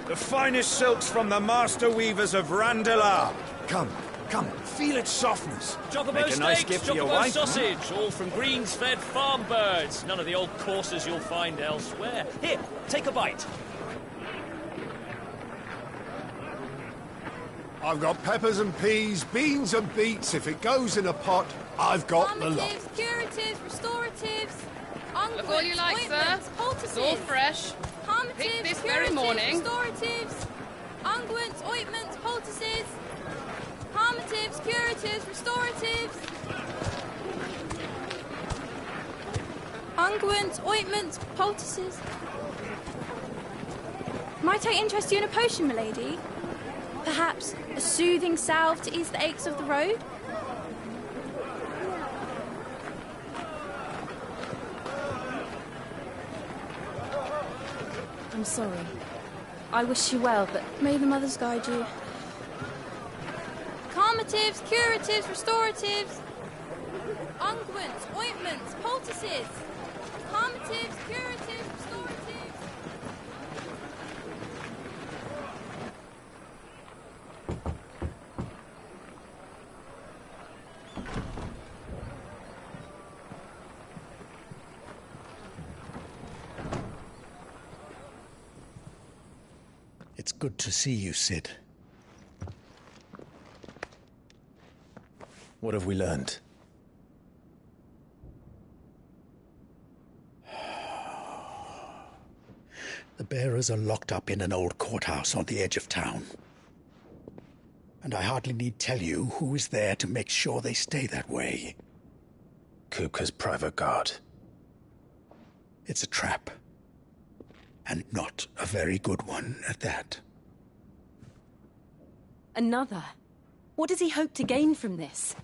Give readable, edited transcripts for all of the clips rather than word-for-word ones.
The finest silks from the master weavers of Randalar. Come, feel its softness. Chocobo Make a nice steaks, gift for your chocobo wife. sausage, all from greens-fed farm birds. None of the old courses you'll find elsewhere. Here, take a bite. I've got peppers and peas, beans and beets. If it goes in a pot, I've got the lot. Calmatives, curatives, restoratives, unguents, Look all you like, sir. ointments, poultices. It's all fresh. Calmatives, Picked this curatives, very morning. restoratives, unguents, ointments, poultices. Calmatives, curatives, restoratives. Unguents, ointments, poultices. Might I interest you in a potion, milady? Perhaps a soothing salve to ease the aches of the road? I'm sorry. I wish you well, but may the mothers guide you. Calmatives, curatives, restoratives. Unguents, ointments, poultices. Calmatives, curatives, restoratives. It's good to see you, Sid. What have we learned? The bearers are locked up in an old courthouse on the edge of town. And I hardly need tell you who is there to make sure they stay that way. Kupka's private guard. It's a trap. And not a very good one at that. Another? What does he hope to gain from this?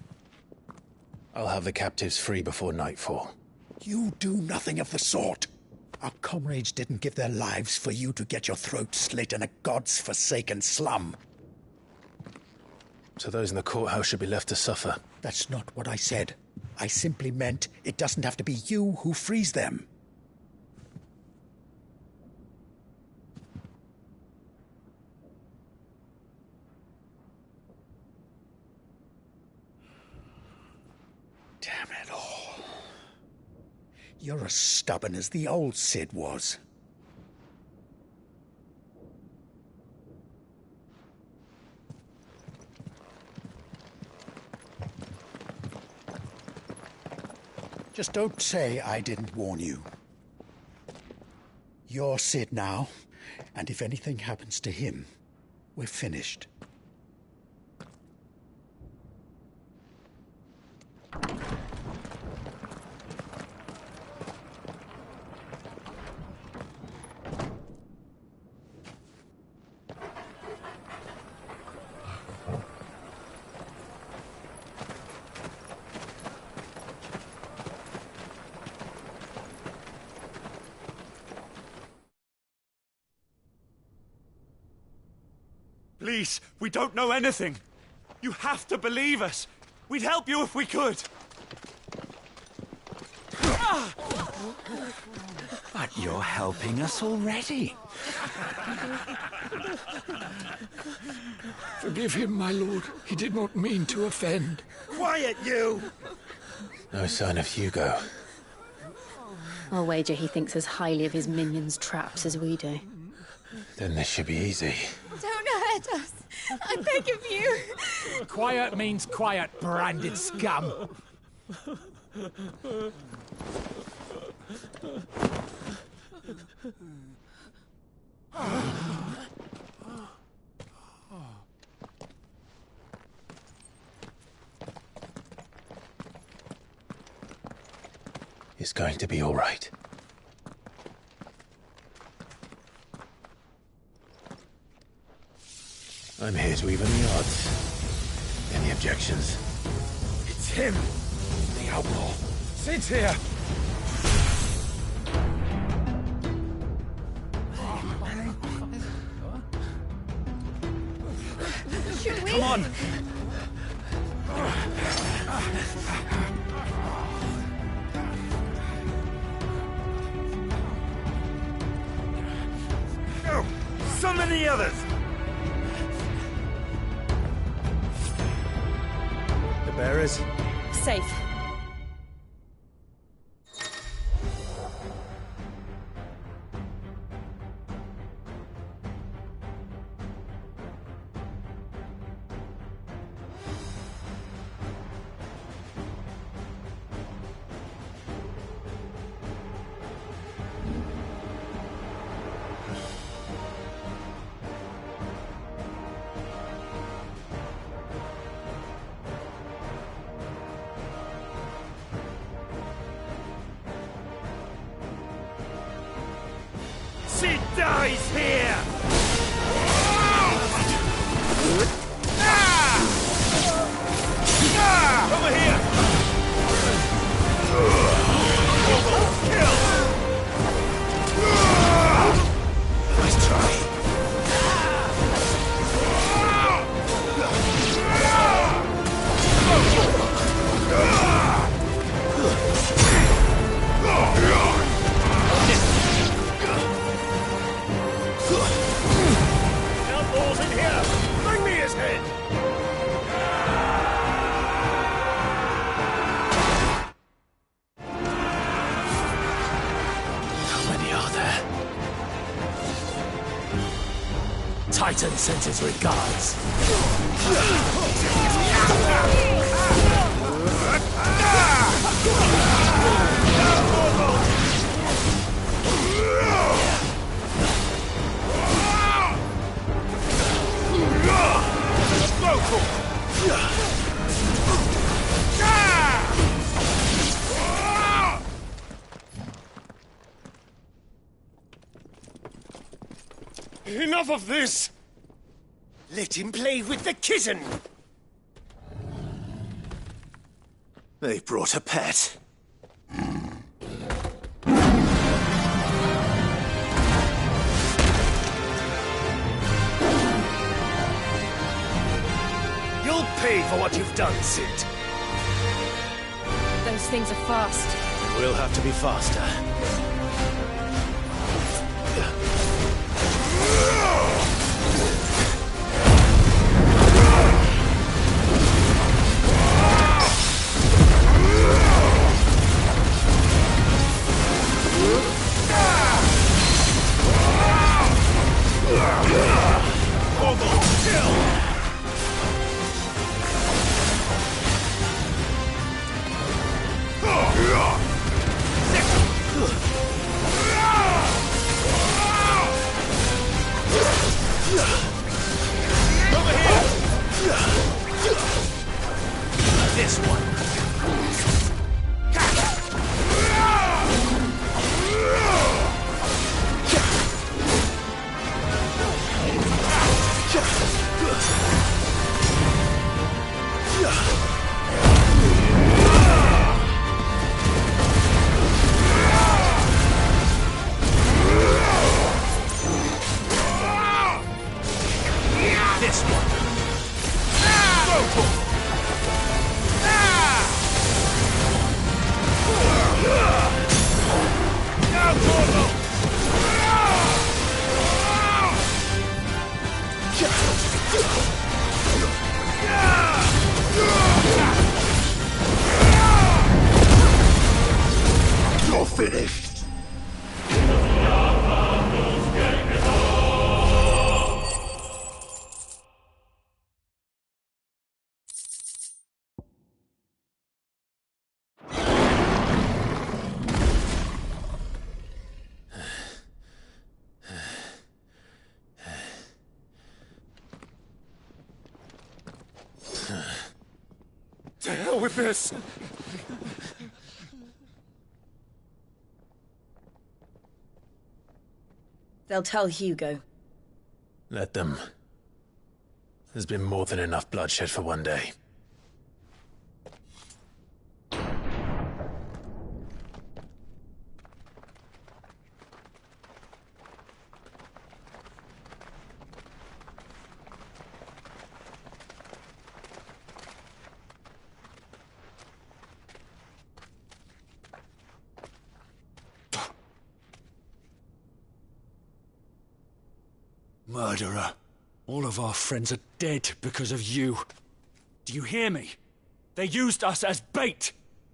I'll have the captives free before nightfall. You do nothing of the sort. Our comrades didn't give their lives for you to get your throat slit in a god's forsaken slum. So those in the courthouse should be left to suffer. That's not what I said. I simply meant it doesn't have to be you who frees them. Damn it all. You're as stubborn as the old Sid was. Just don't say I didn't warn you. You're Sid now, and if anything happens to him, we're finished. Please, we don't know anything. You have to believe us. We'd help you if we could. But you're helping us already. Forgive him, my lord. He did not mean to offend. Quiet, you! No sign of Hugo. I'll wager he thinks as highly of his minions' traps as we do. Then this should be easy. Don't hurt us. I beg of you. Quiet means quiet, branded scum. It's going to be all right. I'm here to even the odds. Any objections? It's him, the outlaw. Sid's here. Should we? Come on. Son Summon the others! The bearers? Safe. She dies here! Over here! Kill! Nice try. Outlaws in here! Bring me his head! How many are there? Titan sends his regards. Enough of this! Let him play with the kitten! They brought a pet. You'll pay for what you've done, Sid. Those things are fast. We'll have to be faster. This one. This one. You're finished! To hell with this! They'll tell Hugo. Let them. There's been more than enough bloodshed for one day. Murderer. All of our friends are dead because of you. Do you hear me? They used us as bait.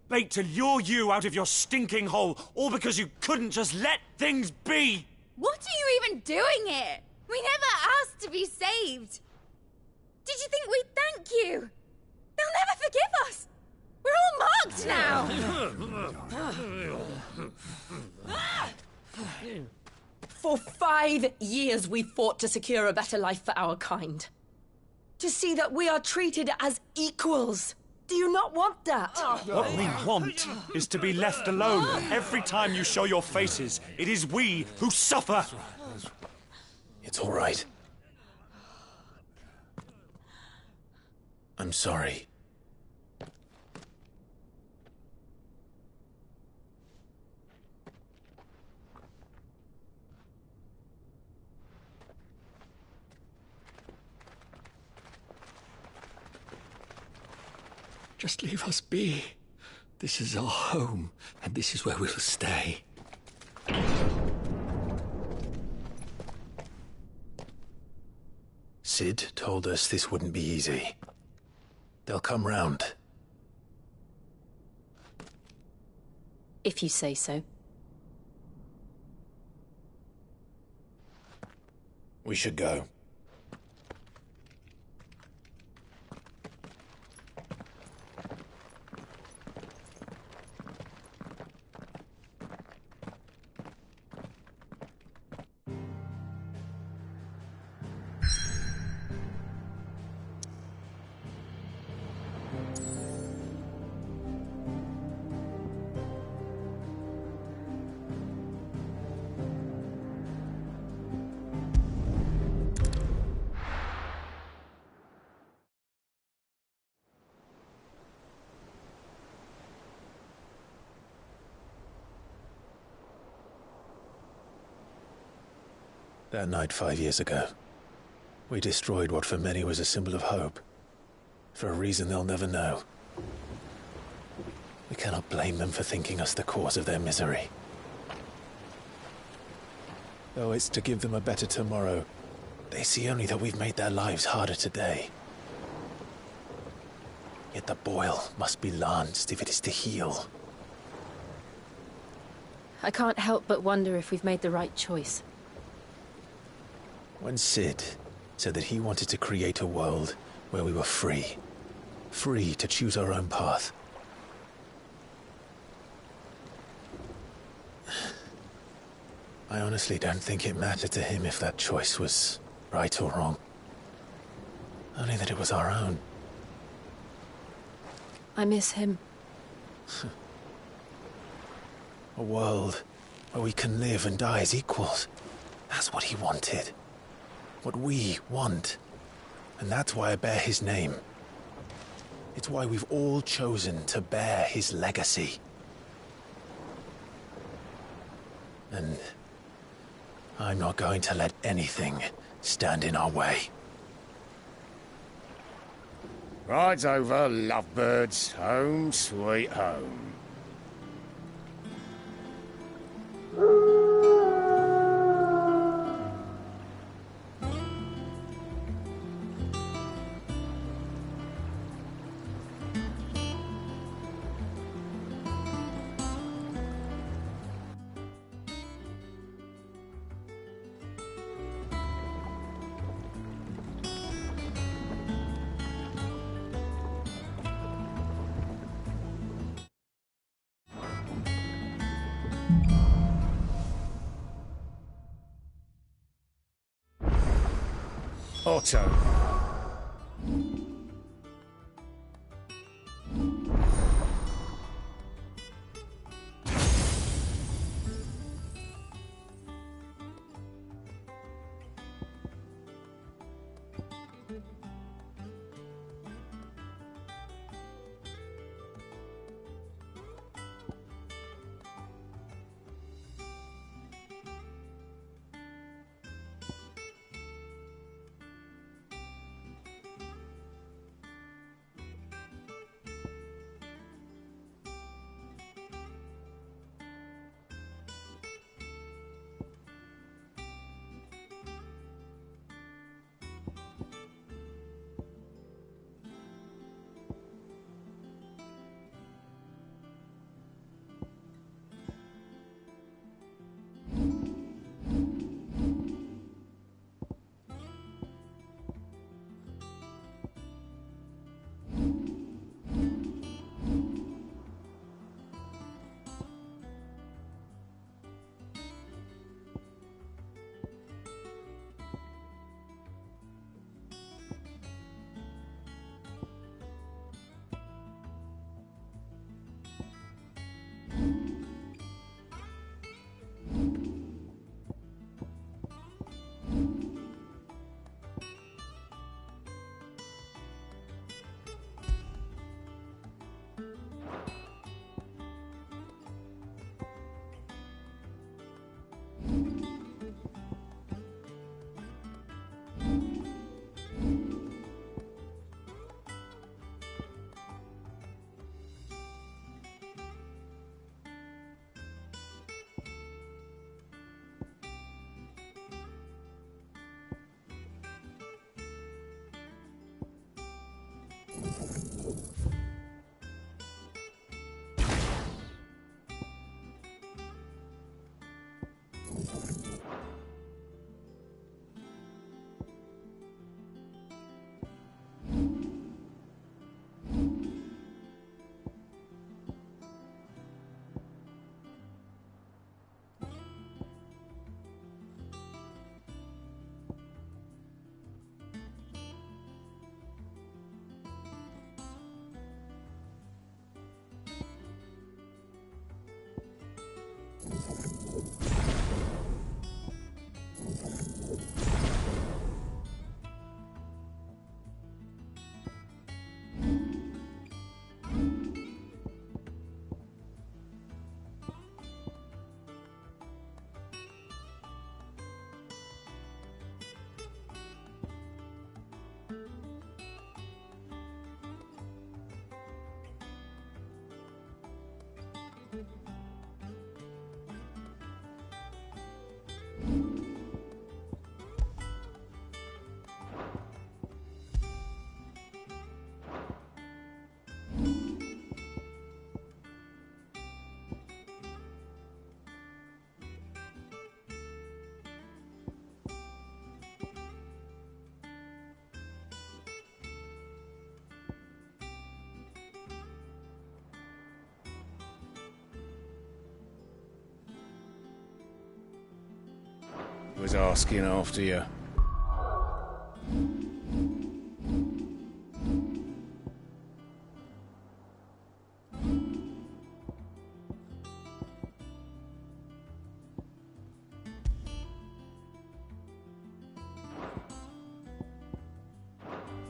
Bait to lure you out of your stinking hole, all because you couldn't just let things be. What are you even doing here? We never asked to be saved. Did you think we'd thank you? They'll never forgive us. We're all marked now. For 5 years we fought to secure a better life for our kind. To see that we are treated as equals. Do you not want that? What we want is to be left alone. Every time you show your faces, it is we who suffer. It's all right. I'm sorry. Just leave us be. This is our home, and this is where we'll stay. Sid told us this wouldn't be easy. They'll come round. If you say so. We should go. That night 5 years ago, we destroyed what for many was a symbol of hope. For a reason they'll never know. We cannot blame them for thinking us the cause of their misery. Though it's to give them a better tomorrow, they see only that we've made their lives harder today. Yet the boil must be lanced if it is to heal. I can't help but wonder if we've made the right choice. When Sid said that he wanted to create a world where we were free. Free to choose our own path. I honestly don't think it mattered to him if that choice was right or wrong. Only that it was our own. I miss him. A world where we can live and die as equals. That's what he wanted. What we want. And that's why I bear his name. It's why we've all chosen to bear his legacy. And I'm not going to let anything stand in our way. Rides over, lovebirds. Home, sweet home. Otto. was asking after you.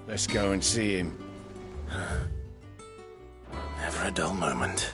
Let's go and see him. Never a dull moment.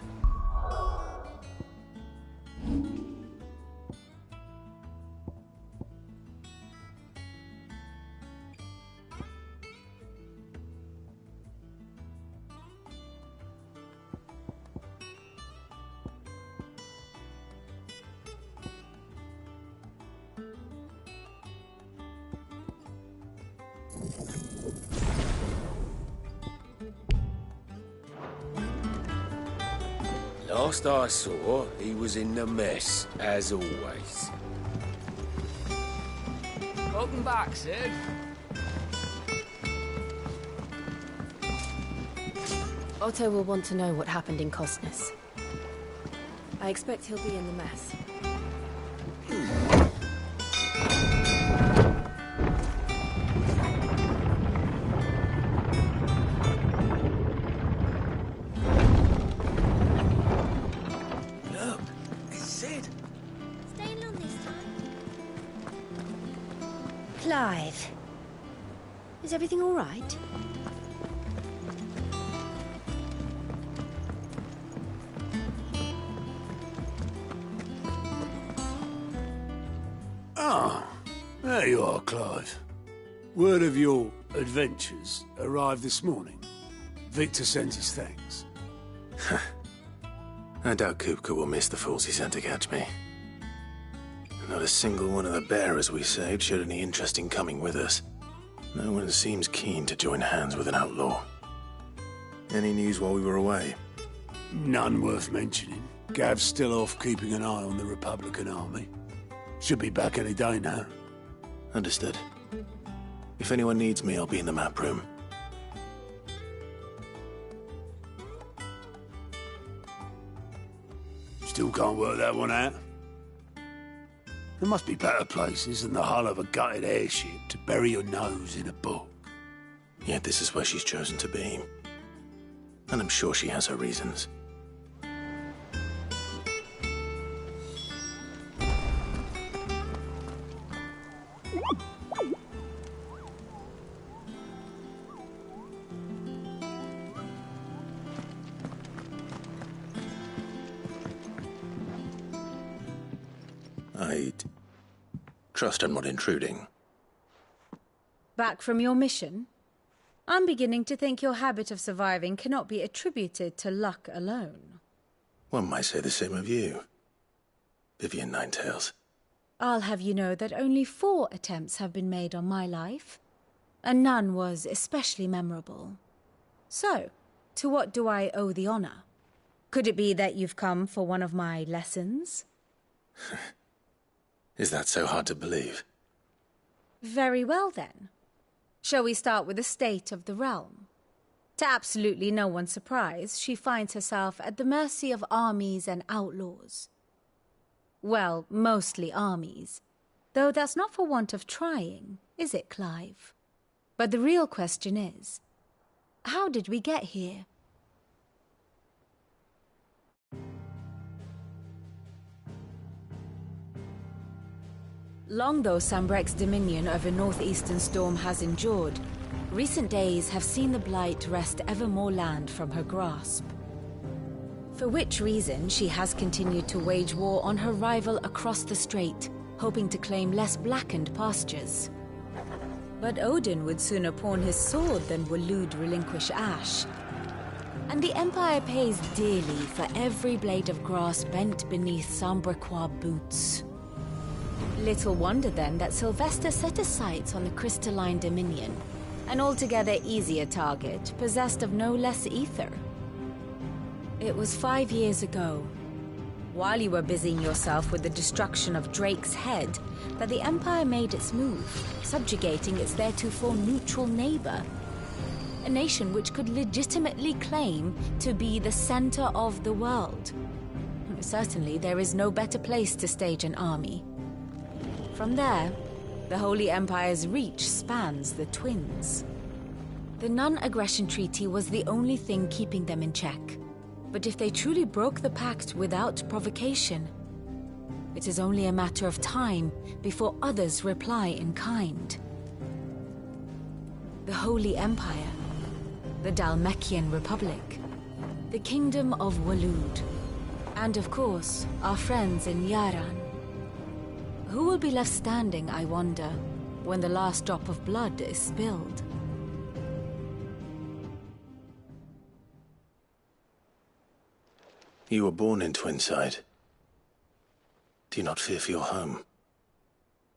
Last I saw, he was in the mess, as always. Welcome back, Sid. Otto will want to know what happened in Cosnus. I expect he'll be in the mess. Look, it's Sid. Staying long this time? Clive. Is everything all right? Ah, there you are, Clive. Word of your adventures arrived this morning. Victor sends his thanks. I doubt Kupka will miss the fools he sent to catch me. Not a single one of the bearers we saved showed any interest in coming with us. No one seems keen to join hands with an outlaw. Any news while we were away? None worth mentioning. Gav's still off keeping an eye on the Republican army. Should be back any day now. Understood. If anyone needs me, I'll be in the map room. Still can't work that one out. There must be better places than the hull of a gutted airship to bury your nose in a book. Yet this is where she's chosen to be. And I'm sure she has her reasons. I'd trust I'm not intruding. Back from your mission? I'm beginning to think your habit of surviving cannot be attributed to luck alone. One might say the same of you, Vivian Ninetails. I'll have you know that only 4 attempts have been made on my life, and none was especially memorable. So, to what do I owe the honor? Could it be that you've come for one of my lessons? Is that so hard to believe? Very well, then. Shall we start with the state of the realm? To absolutely no one's surprise, she finds herself at the mercy of armies and outlaws. Well, mostly armies. Though that's not for want of trying, is it, Clive? But the real question is, how did we get here? Long though Sambrek's dominion over northeastern Storm has endured, recent days have seen the Blight wrest ever more land from her grasp. For which reason she has continued to wage war on her rival across the strait, hoping to claim less blackened pastures. But Odin would sooner pawn his sword than Waloed relinquish Ash. And the Empire pays dearly for every blade of grass bent beneath Sambrequois boots. Little wonder then that Sylvester set his sights on the crystalline dominion, an altogether easier target, possessed of no less ether. It was 5 years ago, while you were busying yourself with the destruction of Drake's head, that the Empire made its move, subjugating its theretofore neutral neighbor. A nation which could legitimately claim to be the center of the world. Certainly there is no better place to stage an army. From there, the Holy Empire's reach spans the Twins. The non-aggression treaty was the only thing keeping them in check. But if they truly broke the pact without provocation, it is only a matter of time before others reply in kind. The Holy Empire, the Dhalmekian Republic, the Kingdom of Waloed, and of course, our friends in Yaran. Who will be left standing, I wonder, when the last drop of blood is spilled? You were born in Twinside. Do you not fear for your home?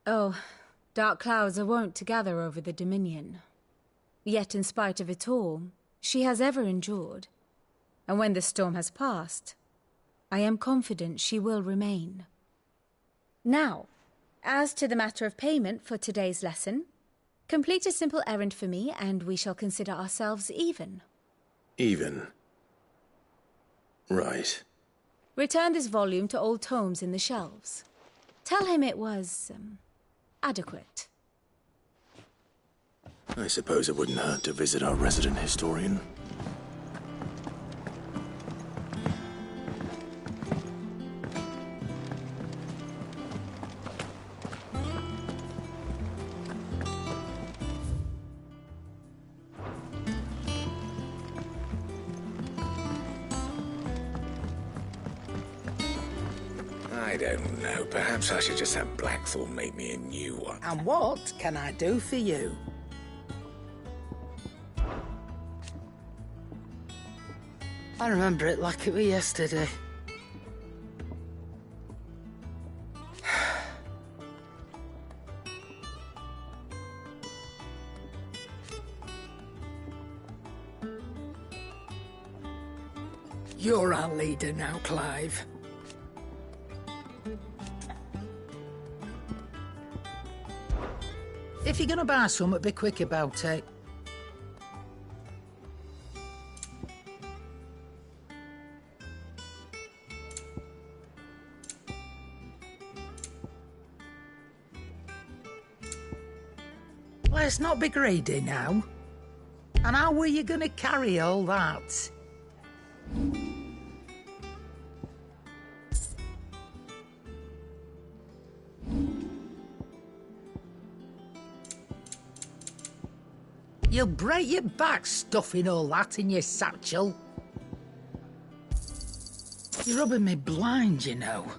Oh, dark clouds are wont to gather over the Dominion. Yet in spite of it all, she has ever endured. And when the storm has passed, I am confident she will remain. Now, as to the matter of payment for today's lesson, complete a simple errand for me and we shall consider ourselves even. Even? Right. Return this volume to old tomes in the shelves. Tell him it was, adequate. I suppose it wouldn't hurt to visit our resident historian. I don't know. Perhaps I should just have Blackthorn make me a new one. And what can I do for you? I remember it like it was yesterday. You're our leader now, Clive. If you're gonna buy something, be quick about it. Let's not be greedy now. And how were you gonna carry all that? You'll break your back stuffing all that in your satchel. You're rubbing me blind, you know.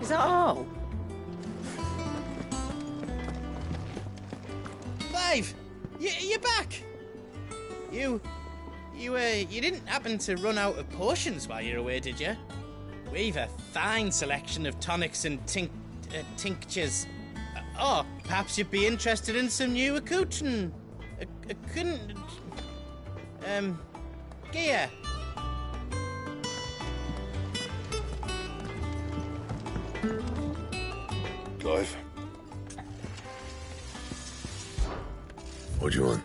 Is that all? Clive! You're back! You didn't happen to run out of potions while you're away, did you? We've a fine selection of tonics and tinctures. Oh, perhaps you'd be interested in some new accoutrement. Gear. Clive? What do you want?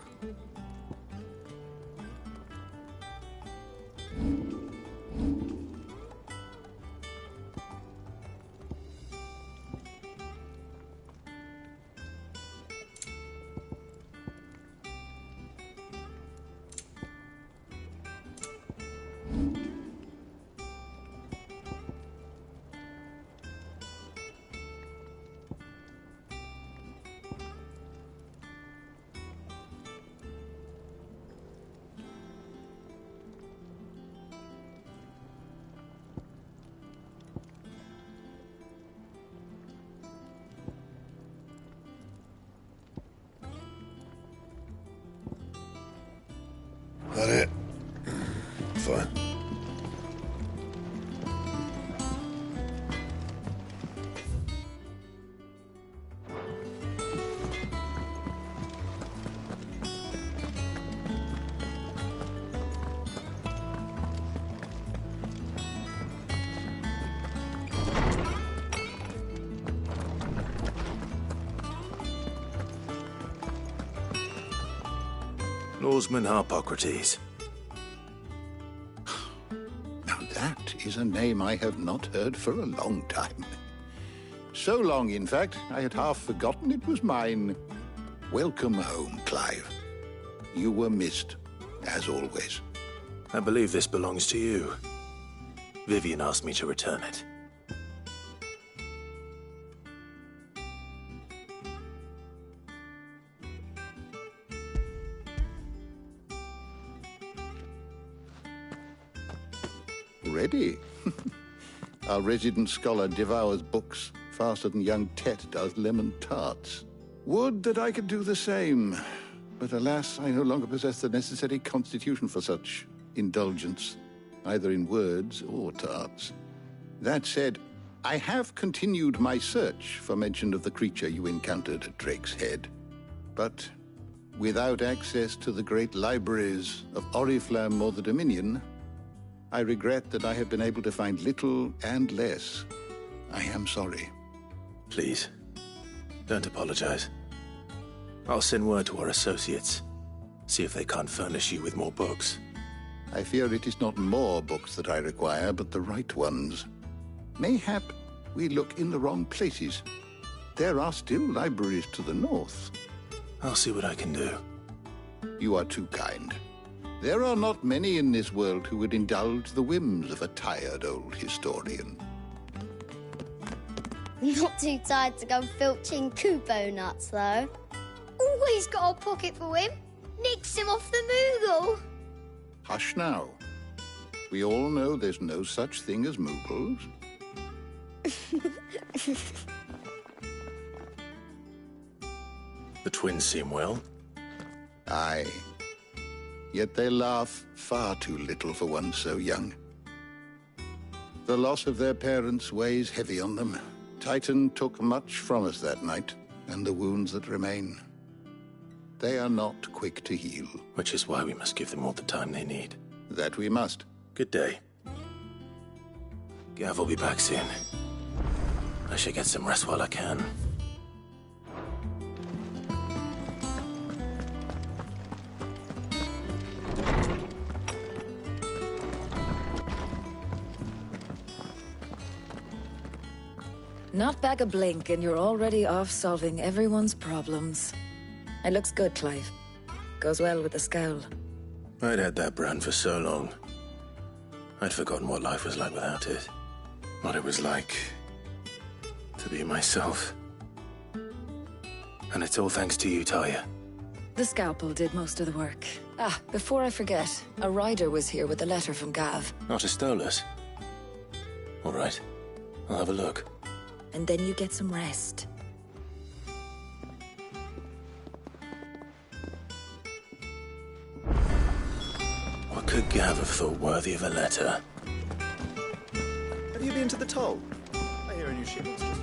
That it? Fine. Norseman Harpocrates. Now that is a name I have not heard for a long time. So long, in fact, I had half forgotten it was mine. Welcome home, Clive. You were missed, as always. I believe this belongs to you. Vivian asked me to return it. Ready? Our resident scholar devours books faster than young Tet does lemon tarts. Would that I could do the same. But alas, I no longer possess the necessary constitution for such indulgence, either in words or tarts. That said, I have continued my search for mention of the creature you encountered at Drake's Head. But without access to the great libraries of Oriflamme or the Dominion, I regret that I have been able to find little and less. I am sorry. Please, don't apologize. I'll send word to our associates. See if they can't furnish you with more books. I fear it is not more books that I require, but the right ones. Mayhap we look in the wrong places. There are still libraries to the north. I'll see what I can do. You are too kind. There are not many in this world who would indulge the whims of a tired old historian. Not too tired to go filching Kupo nuts, though. Always got a pocket for him. Nicks him off the Moogle. Hush now. We all know there's no such thing as Moogles. The twins seem well. Aye. Yet they laugh far too little for one so young. The loss of their parents weighs heavy on them. Titan took much from us that night, and the wounds that remain. They are not quick to heal. Which is why we must give them all the time they need. That we must. Good day. Gav will be back soon. I should get some rest while I can. Not back a blink and you're already off solving everyone's problems. It looks good, Clive. Goes well with the scowl. I'd had that brand for so long. I'd forgotten what life was like without it. What it was like to be myself. And it's all thanks to you, Talia. The scalpel did most of the work. Ah, before I forget, a rider was here with a letter from Gav. Not a Stolas. All right, I'll have a look. And then you get some rest. What could Gav have thought worthy of a letter? Have you been to the toll? I hear a new shipment's just...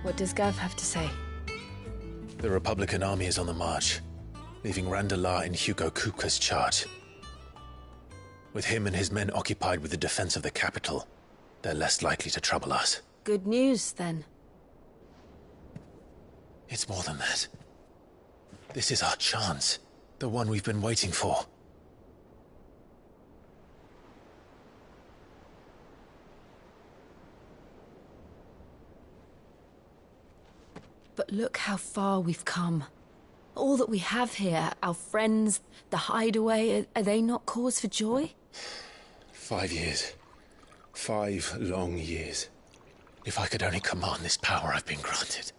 What does Gav have to say? The Republican army is on the march, leaving Randalar in Hugo Kupka's charge. With him and his men occupied with the defense of the capital, they're less likely to trouble us. Good news, then. It's more than that. This is our chance. The one we've been waiting for. But look how far we've come. All that we have here, our friends, the hideaway, are they not cause for joy? 5 years. 5 long years. If I could only command this power I've been granted,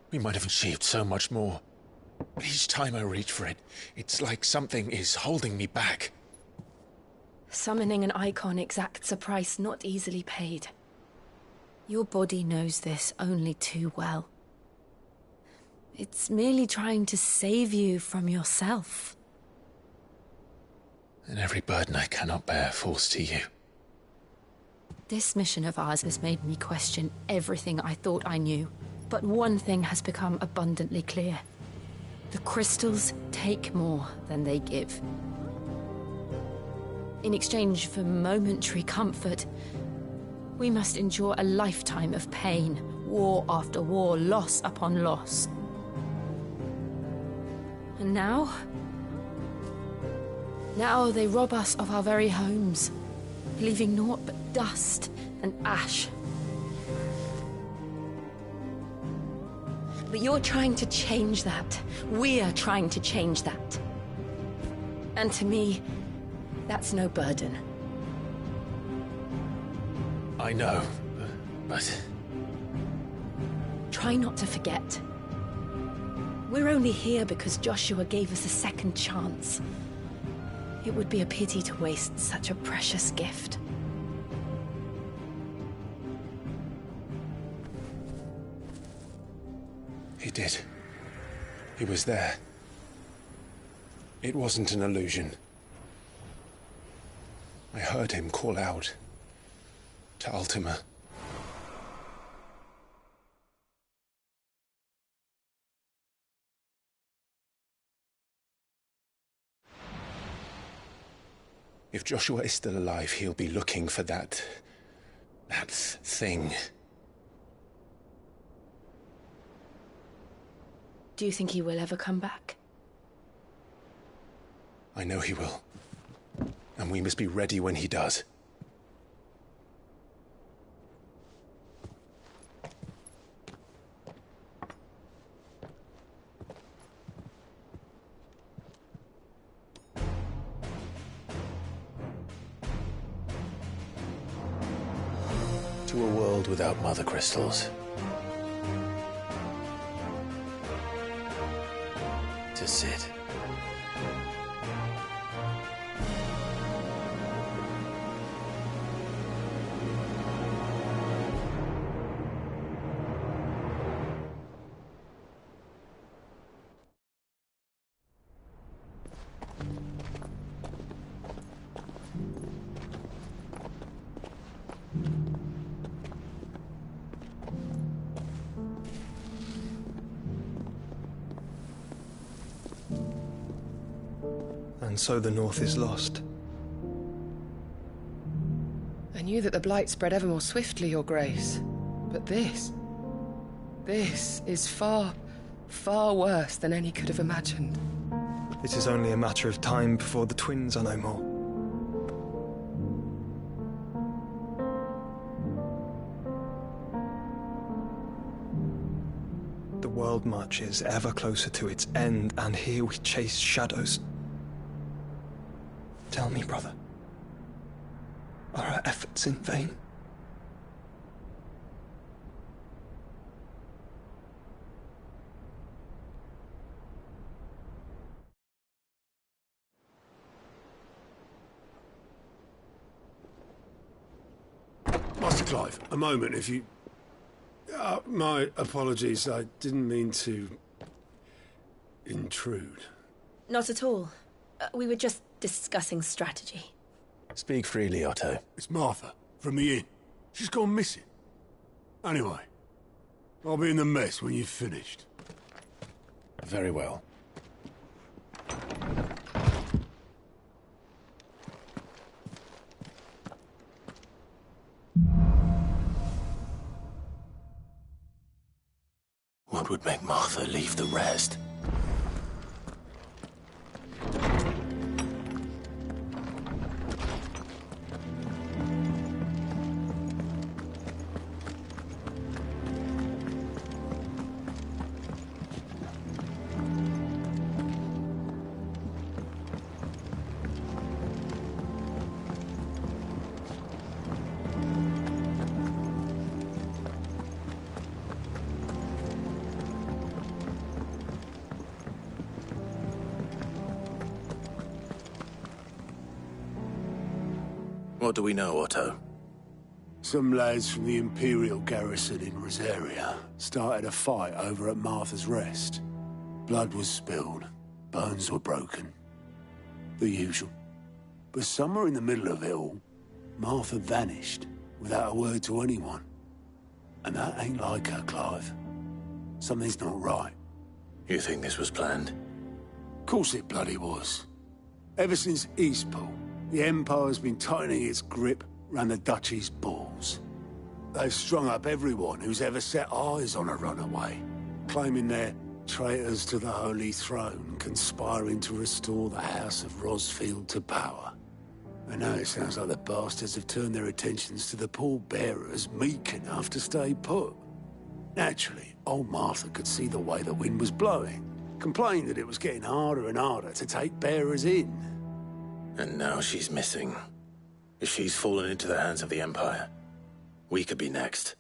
we might have achieved so much more. But each time I reach for it, it's like something is holding me back. Summoning an icon exacts a price not easily paid. Your body knows this only too well. It's merely trying to save you from yourself. And every burden I cannot bear falls to you. This mission of ours has made me question everything I thought I knew. But one thing has become abundantly clear. The crystals take more than they give. In exchange for momentary comfort, we must endure a lifetime of pain, war after war, loss upon loss. And now they rob us of our very homes, leaving naught but dust and ash. But you're trying to change that. We're trying to change that. And to me, that's no burden. I know, but... Try not to forget. We're only here because Joshua gave us a second chance. It would be a pity to waste such a precious gift. He did. He was there. It wasn't an illusion. I heard him call out to Ultima. If Joshua is still alive, he'll be looking for that thing. Do you think he will ever come back? I know he will. And we must be ready when he does. To a world without mother crystals. To sit. And so the North is lost. I knew that the Blight spread ever more swiftly, Your Grace. But this is far, far worse than any could have imagined. It is only a matter of time before the twins are no more. The world marches ever closer to its end, and here we chase shadows. Tell me, brother, are our efforts in vain? Master Clive, a moment, if you... my apologies, I didn't mean to... intrude. Not at all. We were just discussing strategy. Speak freely, Otto. It's Martha, from the inn. She's gone missing. Anyway, I'll be in the mess when you've finished. Very well. What would make Martha leave the rest? What do we know, Otto? Some lads from the Imperial garrison in Rosaria started a fight over at Martha's Rest. Blood was spilled, bones were broken. The usual. But somewhere in the middle of it all, Martha vanished without a word to anyone. And that ain't like her, Clive. Something's not right. You think this was planned? Of course it bloody was. Ever since Eastpool, the Empire's been tightening its grip round the Duchy's balls. They've strung up everyone who's ever set eyes on a runaway, claiming they're traitors to the Holy Throne, conspiring to restore the House of Rosfield to power. And now it sounds like the bastards have turned their attentions to the pallbearers meek enough to stay put. Naturally, old Martha could see the way the wind was blowing, complained that it was getting harder and harder to take bearers in. And now she's missing. If she's fallen into the hands of the Empire, we could be next.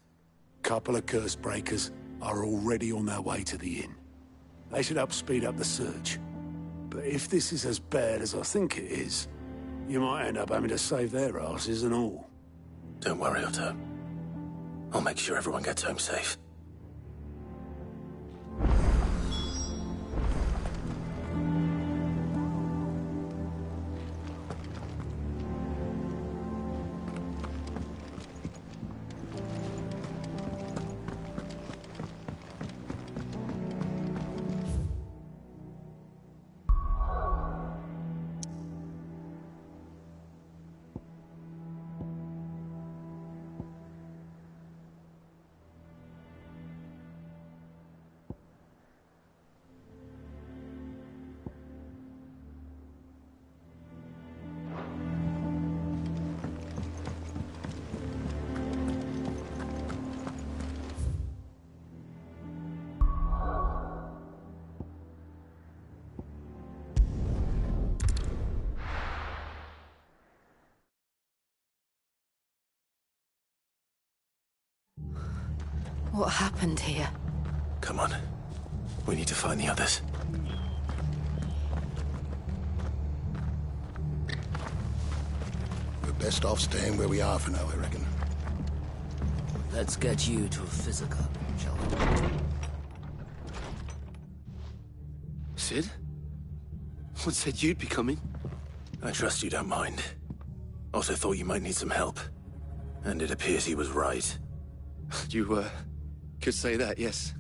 Couple of curse breakers are already on their way to the inn. They should help speed up the search. But if this is as bad as I think it is, you might end up having to save their asses and all. Don't worry, Otto. I'll make sure everyone gets home safe. What happened here? Come on. We need to find the others. We're best off staying where we are for now, I reckon. Let's get you to a physical, shall we? Sid? What said you'd be coming? I trust you don't mind. Also thought you might need some help. And it appears he was right. You, could say that, yes.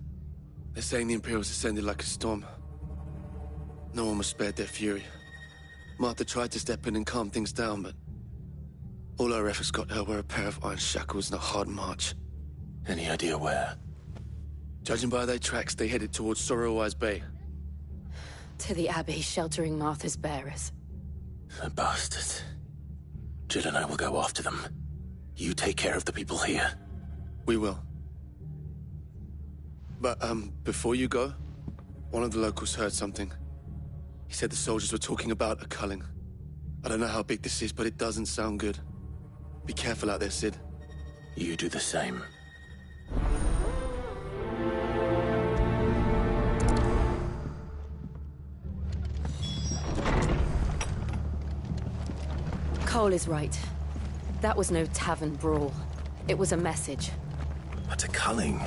They're saying the Imperials descended like a storm. No one was spared their fury. Martha tried to step in and calm things down, but all our efforts got her were a pair of iron shackles and a hard march. Any idea where? Judging by their tracks, they headed towards Sorrowwise Bay. To the Abbey sheltering Martha's bearers. The bastards. Jill and I will go after them. You take care of the people here. We will. But, before you go, one of the locals heard something. He said the soldiers were talking about a culling. I don't know how big this is, but it doesn't sound good. Be careful out there, Sid. You do the same. Cole is right. That was no tavern brawl. It was a message. But a culling?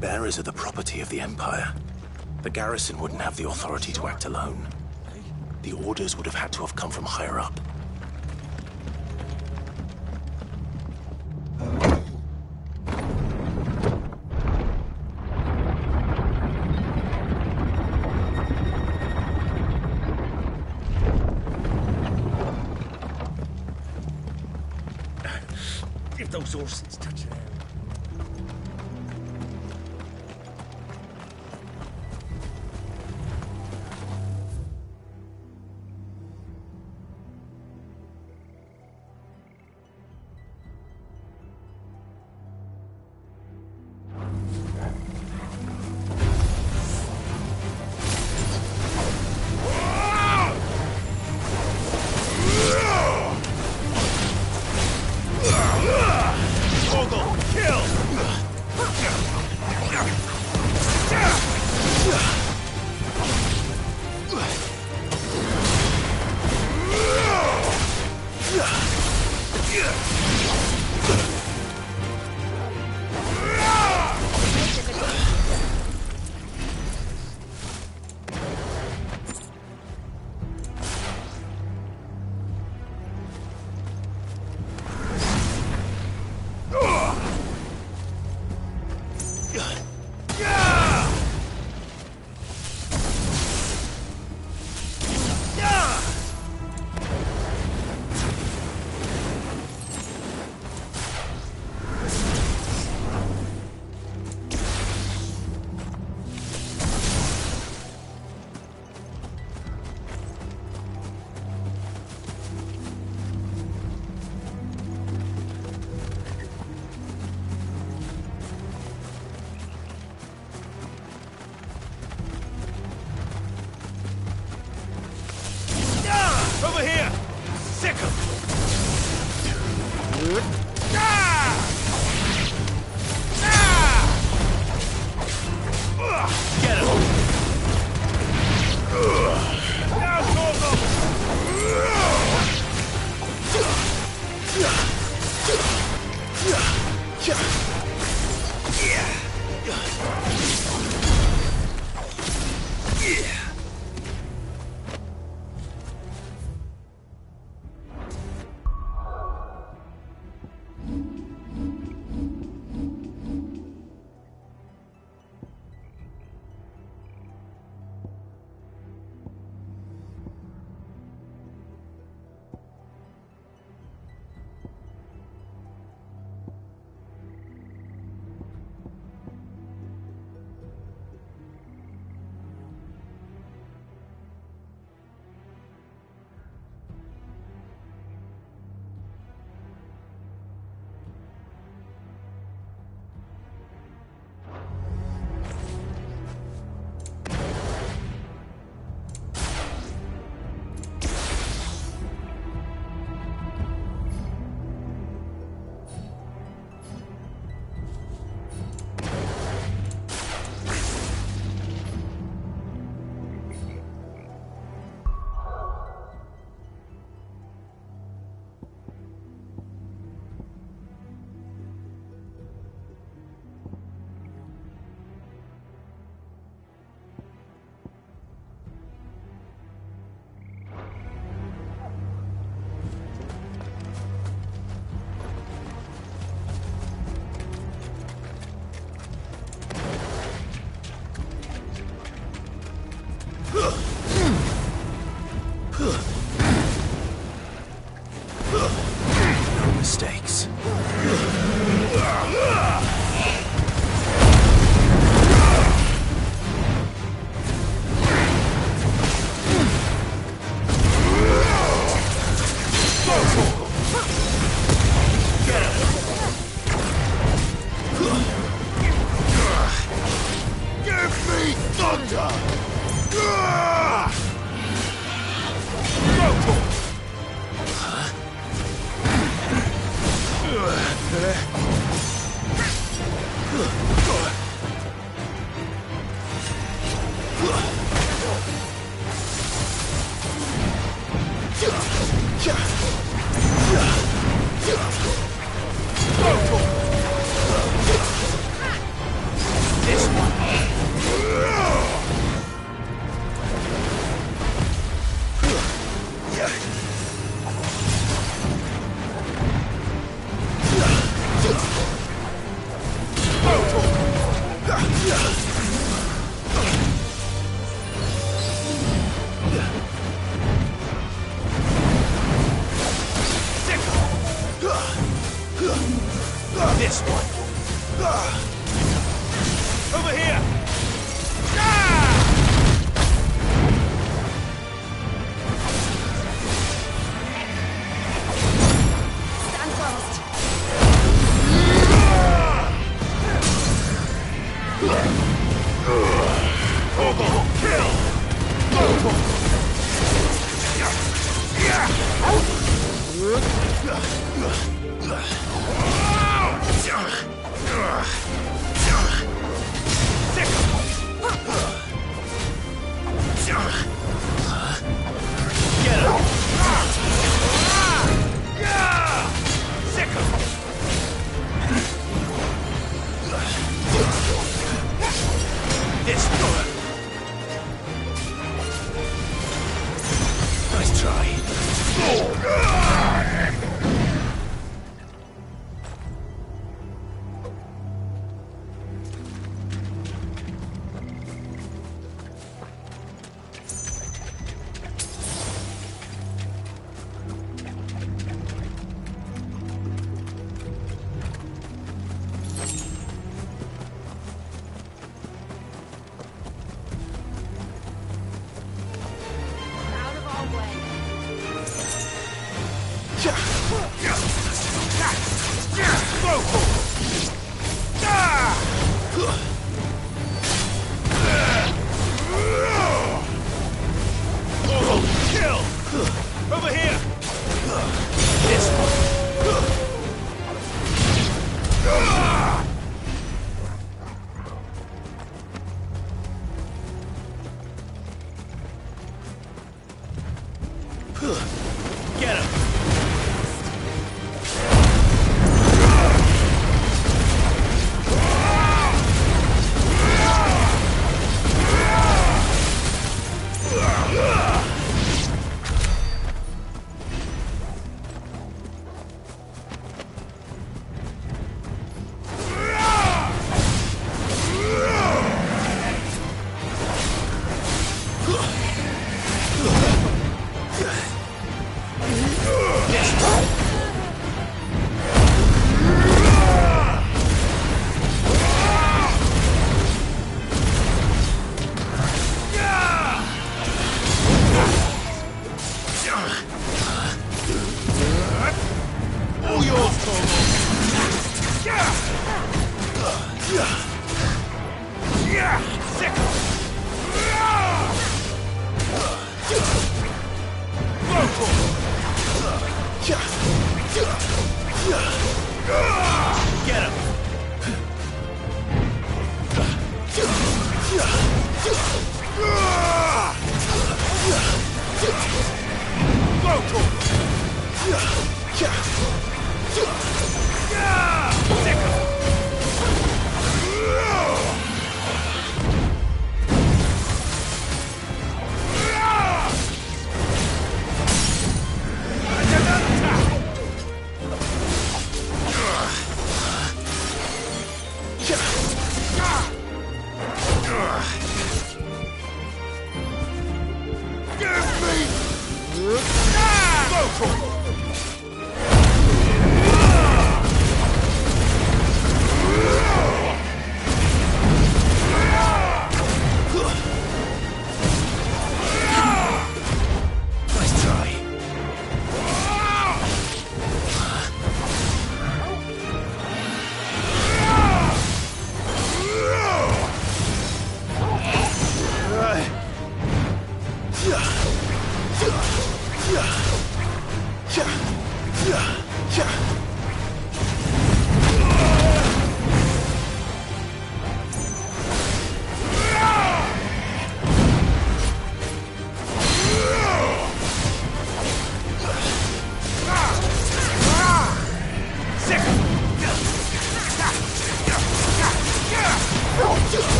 Bearers are the property of the Empire. The garrison wouldn't have the authority to act alone. The orders would have had to have come from higher up. If those horses touch an arrow. No mistakes. Give me thunder! This one. This one. Over here! Stand fast. This one. Nice try. Out of our way. Kill! Over here! This one. Get him! Nice try.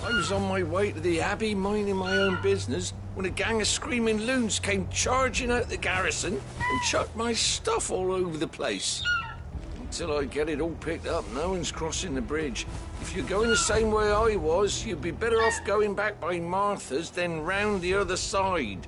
I was on my way to the Abbey, minding my own business, when a gang of screaming loons came charging out the garrison and chucked my stuff all over the place. Until I get it all picked up, no one's crossing the bridge. If you're going the same way I was, you'd be better off going back by Martha's than round the other side.